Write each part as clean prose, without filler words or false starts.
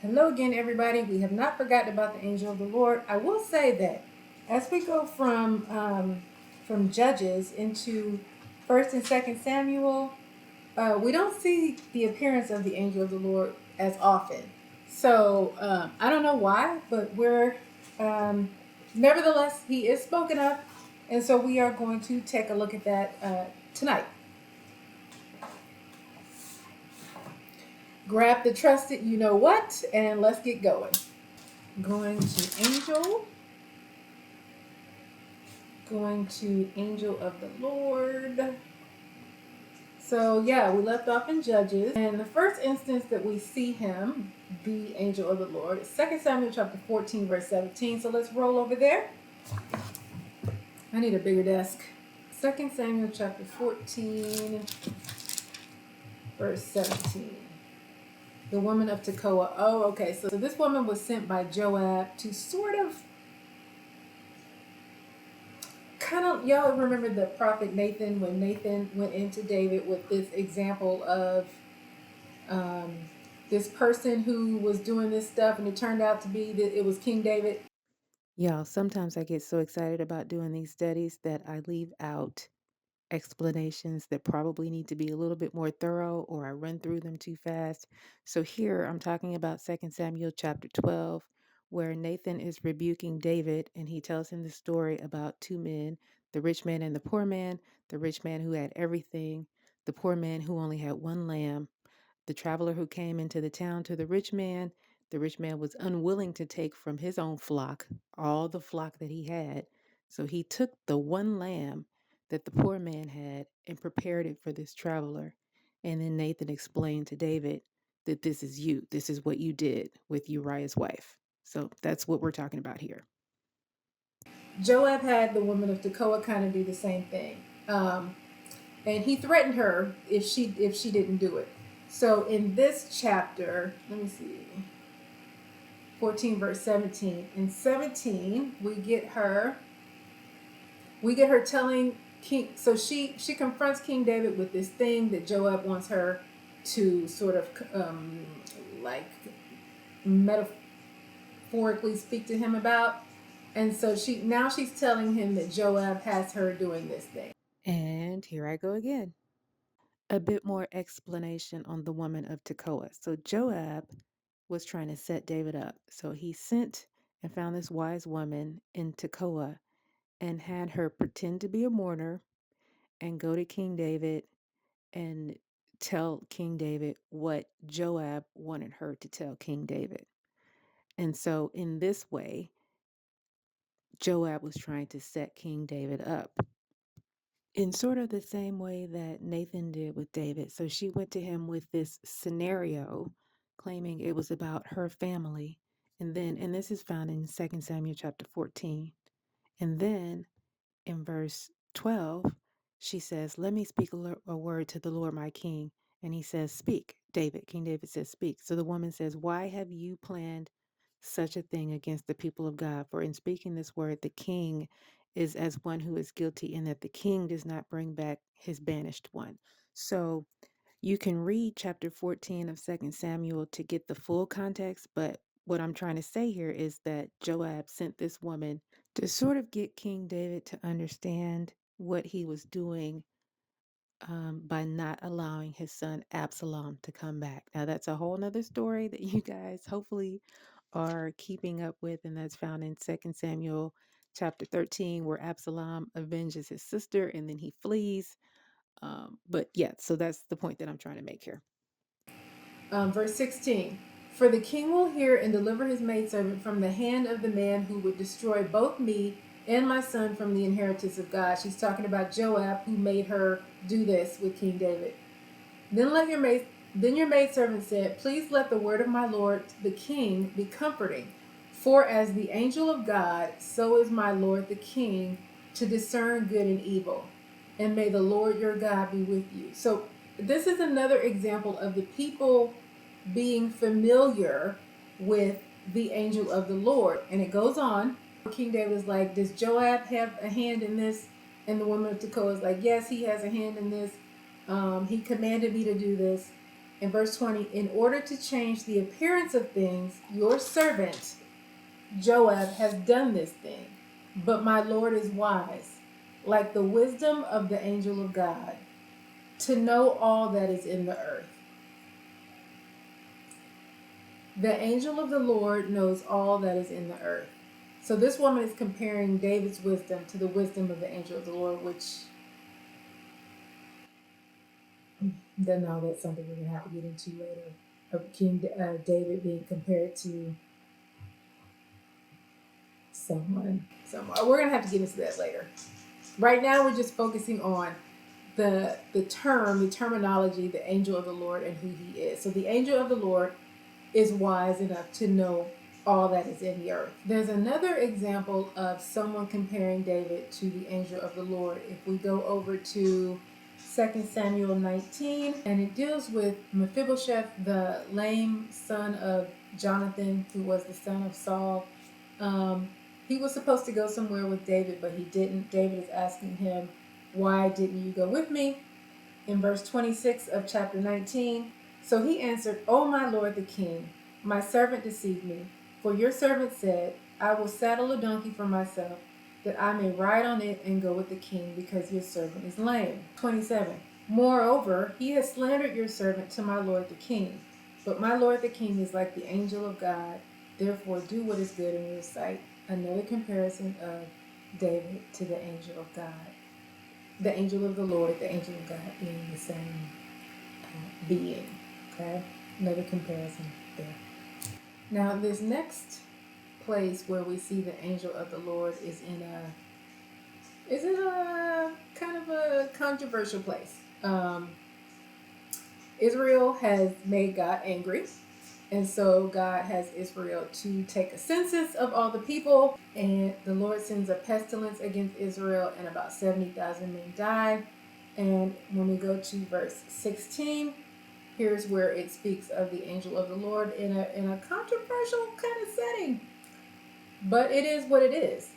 Hello again, everybody. We have not forgotten about the angel of the Lord. I will say that as we go from Judges into First and Second Samuel, we don't see the appearance of the angel of the Lord as often. So I don't know why, but um, nevertheless he is spoken of, and so we are going to take a look at that tonight. Grab the trusted, you know what, and let's get going. Going to angel. Going to angel of the Lord. So yeah, we left off in Judges, and the first instance that we see him, the angel of the Lord, is 2 Samuel chapter 14, verse 17. So let's roll over there. I need a bigger desk. 2 Samuel chapter 14, verse 17. The woman of Tekoa. Oh, okay. So this woman was sent by Joab to sort of y'all remember the prophet Nathan, when Nathan went into David with this example of um, this person who was doing this stuff, and it turned out to be that it was King David. Y'all, sometimes I get so excited about doing these studies that I leave out explanations that probably need to be a little bit more thorough, or I run through them too fast. So here I'm talking about 2 Samuel chapter 12, where Nathan is rebuking David, and he tells him the story about two men, the rich man and the rich man who had everything, the poor man who only had one lamb. The traveler who came into the town to the rich man was unwilling to take from his own flock all the flock that he had. So he took the one lamb that the poor man had and prepared it for this traveler. And then Nathan explained to David that this is you. This is what you did with Uriah's wife. So that's what we're talking about here. Joab had the woman of Tekoa kind of do the same thing, and he threatened her if she didn't do it. So in this chapter, let me see, 14 verse 17. In 17, we get her telling King. So she confronts King David with this thing that Joab wants her to sort of like metaphorically speak to him about. And so she's telling him that Joab has her doing this thing. And here I go again. A bit more explanation on the woman of Tekoa. So Joab was trying to set David up. So he sent and found this wise woman in Tekoa and had her pretend to be a mourner and go to King David and tell King David what Joab wanted her to tell King David. And so in this way, Joab was trying to set King David up in sort of the same way that Nathan did with David. So she went to him with this scenario, claiming it was about her family. And this is found in 2 Samuel chapter 14. And then in verse 12, she says, "Let me speak a word to the Lord my king." And he says, "Speak." King David says, "Speak." So the woman says, "Why have you planned such a thing against the people of God? For in speaking this word, the king is as one who is guilty, in that the king does not bring back his banished one." So you can read chapter 14 of 2 Samuel to get the full context, but what I'm trying to say here is that Joab sent this woman to sort of get King David to understand what he was doing, by not allowing his son Absalom to come back. Now, that's a whole nother story that you guys hopefully are keeping up with, and that's found in 2 Samuel chapter 13, where Absalom avenges his sister and then he flees. But yeah, so that's the point that I'm trying to make here. Verse 16. For the king will hear and deliver his maidservant from the hand of the man who would destroy both me and my son from the inheritance of God. She's talking about Joab, who made her do this with King David. Then your maidservant said, "Please let the word of my lord the king be comforting. For as the angel of God, so is my lord the king to discern good and evil. And may the Lord your God be with you." So this is another example of the people being familiar with the angel of the Lord. And it goes on. King David is like, "Does Joab have a hand in this?" And the woman of Tekoa is like, "Yes, he has a hand in this. He commanded me to do this." In verse 20, in order to change the appearance of things, your servant Joab has done this thing. But my Lord is wise, like the wisdom of the angel of God, to know all that is in the earth. The angel of the Lord knows all that is in the earth. So this woman is comparing David's wisdom to the wisdom of the angel of the Lord, which then now that's something we're going to have to get into later. Of King David being compared to someone. We're going to have to get into that later. Right now we're just focusing on the terminology, the angel of the Lord and who he is. So the angel of the Lord is wise enough to know all that is in the earth. There's another example of someone comparing David to the angel of the Lord. If we go over to 2 Samuel 19, and it deals with Mephibosheth, the lame son of Jonathan, who was the son of Saul. He was supposed to go somewhere with David, but he didn't. David is asking him, why didn't you go with me? In verse 26 of chapter 19, so he answered, O my lord the king, my servant deceived me. For your servant said, I will saddle a donkey for myself, that I may ride on it and go with the king, because your servant is lame. 27, moreover, he has slandered your servant to my lord the king. But my lord the king is like the angel of God. Therefore do what is good in your sight. Another comparison of David to the angel of God. The angel of the Lord, the angel of God being the same being. Okay? Another comparison there. Now, this next place where we see the angel of the Lord is in a kind of a controversial place. Israel has made God angry. And so God has Israel to take a census of all the people, and the Lord sends a pestilence against Israel, and about 70,000 men die. And when we go to verse 16, here's where it speaks of the angel of the Lord in a controversial kind of setting. But it is what it is.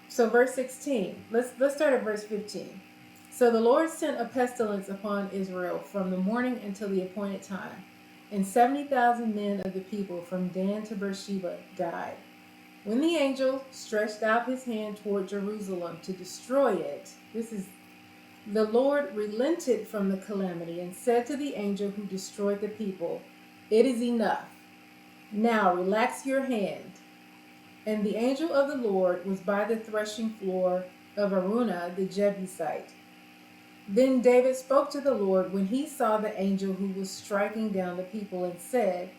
So verse 16, let's start at verse 15. So the Lord sent a pestilence upon Israel from the morning until the appointed time. And 70,000 men of the people from Dan to Beersheba died. When the angel stretched out his hand toward Jerusalem to destroy it, the Lord relented from the calamity and said to the angel who destroyed the people, it is enough. Now relax your hand. And the angel of the Lord was by the threshing floor of Araunah the Jebusite. Then David spoke to the Lord when he saw the angel who was striking down the people and said,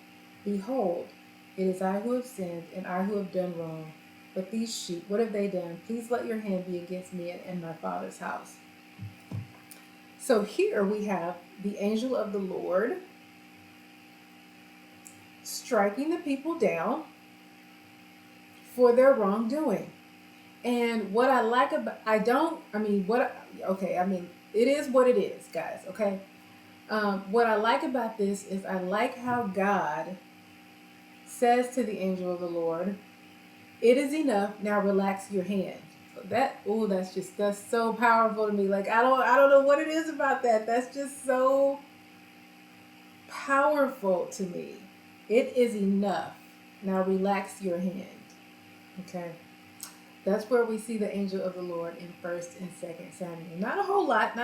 behold, it is I who have sinned and I who have done wrong. But these sheep, what have they done? Please let your hand be against me and my father's house. So here we have the angel of the Lord striking the people down for their wrongdoing. And what I like about, it is what it is, guys, okay? What I like about this is I like how God says to the angel of the Lord, it is enough, now relax your hand. That's so powerful to me. Like, I don't know what it is about that. That's just so powerful to me. It is enough, now relax your hand. Okay? That's where we see the angel of the Lord in 1st and 2nd Samuel. Not a whole lot,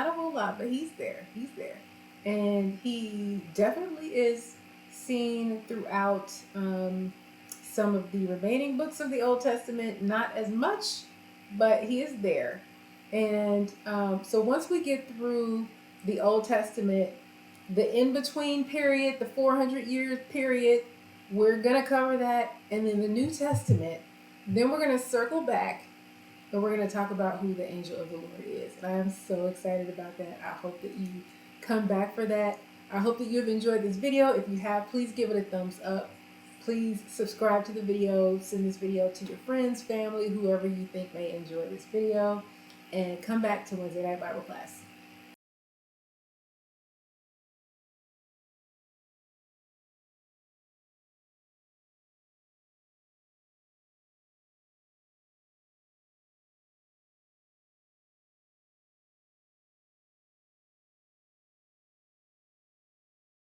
but he's there. He's there. And he definitely is seen throughout some of the remaining books of the Old Testament. Not as much, but he is there. And so once we get through the Old Testament, the in-between period, the 400 years period, we're going to cover that. And then the New Testament, then we're going to circle back and we're going to talk about who the angel of the Lord is. And I am so excited about that. I hope that you come back for that. I hope that you've enjoyed this video. If you have, please give it a thumbs up. Please subscribe to the video. Send this video to your friends, family, whoever you think may enjoy this video. And come back to Wednesday Night Bible Class.